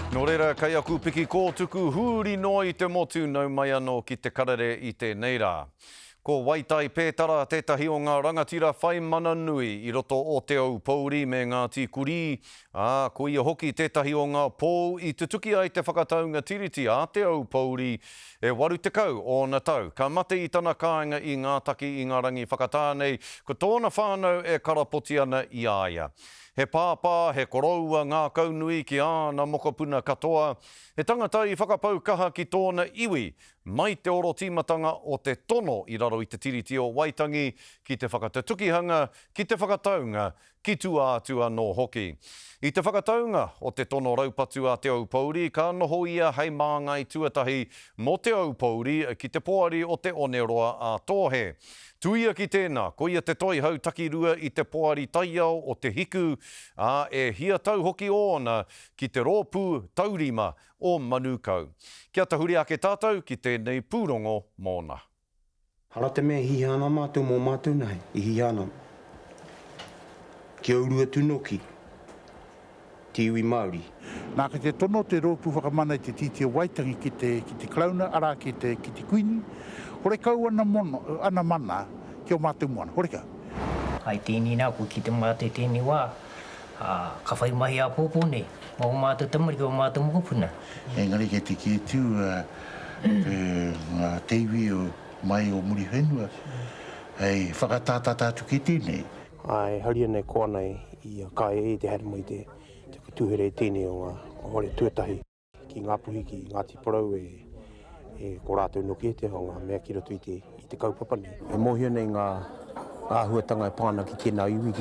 Nō reira, kei aku piki kōtuku huri no I te motu nau mai anō ki te karere I te neira. Ko Waitai Pētara, tētahi o ngā rangatira whai mana nui I roto o te au Pōuri me ngā tīkuri. Ko ia hoki tētahi o ngā pō I te tuki ai te whakataunga tiriti a te au Pōuri e 80 o na tau. Ka mate I tana kāinga I ngā taki I ngā rangi whakatānei, ko tōna whānau e karapoti ana I aia. He pāpā, he koroua ngā kaunui ki āna mokopuna katoa, he tangata I whakapau kaha ki tōna iwi, mai te oro tīmatanga o te tono I raro I te tiriti o Waitangi, ki te whakatukihanga, ki te whakataunga, ki tuātua no hoki. I te whakataunga o te tono raupatu a te au Pōuri, ka noho ia hei māngai tuatahi mo te au Pōuri ki te poari o te Oneroa a Tōhe. Tuia ki tēnā, ko ia te toi hau takirua I te poari taiao o te hiku, e hia tau hoki ōna ki te rōpū taurima o Manukau. Kia tahuri ake tātou ki tēnei pūrongo mōna. Hara te mea hihana mātou mō mātou nei, I hihana. Kia urua tunoki, te iwi Māori. Nā ka te tono te rōpū whakamana I te titi o Waitangi ki te Krauna, ara ki te Kuini. Hore kau ana mana ki o mātou moana. Hore kau. Ai tēnei nā, ko ki te mātou tēnei wā, ka whai mahi a pōpō nei, mō mātou tamari ki o mātou mokopuna. Engari ke te kētū, ngā teiwi o mai o muri whenua, hei whakatātā tātu ki tēnei. Ai, haria nei koa nei I a kai te haere mai te tuhere tēnei o ngā hore tuatahi ki ngā puhi ki Ngāti Porou ko rātou noki te o ngā mea ki roto I te kaupapa nei. E mohia nei ngā huatanga pāna ki tēnā iwi,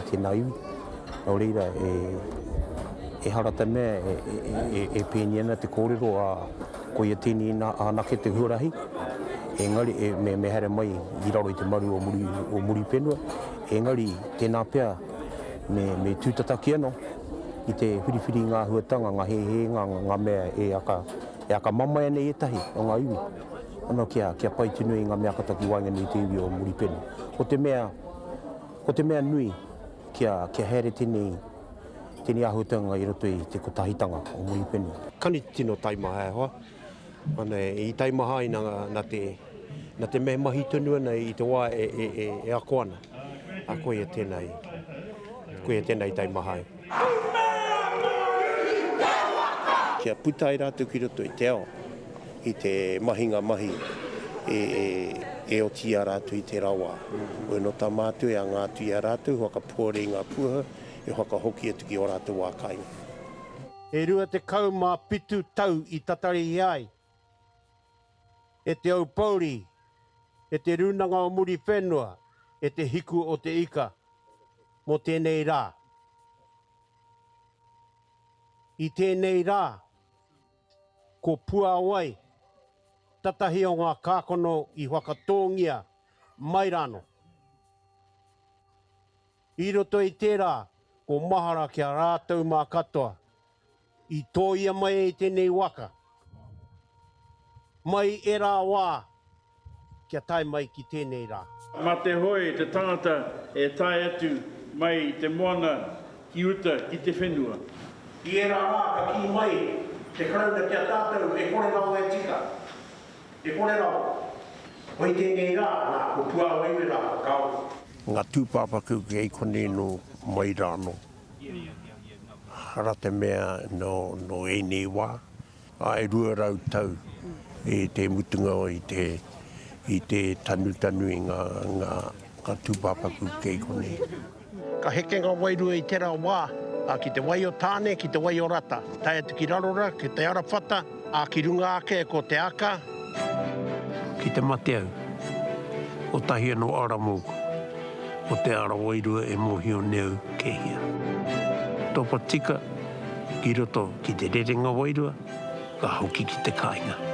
Nō reira, e harata mea e pēni ana te kōrero ko ia tēnei anake te huarahi. Engari, me haere mai I raro I te maru o muri whenua. Engari, tēnā pēr me tūtataki anō I te whiriwhiri ngā huatanga, ngā hehe, ngā mea e aka mamai nei etahi o ngā iwi. Ano kia pai tunu I ngā mea kataki wainga nei te iwi o muri pēnu. Ko te mea nui kia here tēnei āhuatanga I roto I te kotahitanga o muri pēnu. Kani tino taimaha e hoa. I taimaha I nā te mea mahi tunu ana I te wā e ako ana. A koe tēnei taimaha e. Kia puta I rātou ki roto I te ao, I te mahinga mahi e o tia rātou I te rawa. O no tā mātou e a ngā tuia rātou, haka pōre ngā puha, e haka hoki atu ki o rātou wākai. E rua te kaumā pitu tau I tatari I ai. E te au Pōuri, e te runanga o muri whenua, e te hiku o te ika, mo tēnei rā. I tēnei rā, ko pua wai, tatahi o ngā kākono I whakatōngia mai rāno. I roto I tērā, ko mahara kia rātou mā katoa, I tōia mai I tēnei waka. Mai e rā wā, kia tai mai ki tēnei rā. Mā te hoi, te tangata e tai atu mai te moana ki uta ki te whenua. I e rā rā ka ki mai, te Krauna kia tātou e kore rau e tika. E kore rau. Hoi tēnei rā, nā, ko pua waiwe rā, kau. Ngā tūpāpaku ki ei kone no mai rāno. Hara te mea no nei wā. E rua rau tau e te mutunga o I te tanu ngā tūpāpaku ki ei kone. Ka heke ngā wairua I tērā wā. Ki te wai o tāne, ki te wai o rata. Tai atu ki rarora, ki te arawhata, ki runga ake ko te aka. Ki te mate au, o tahi anō aramoku, o te ara wairua e mohio neu ke hia. Topa tika, ki roto ki te rerenga wairua, ka hauki ki te kāinga.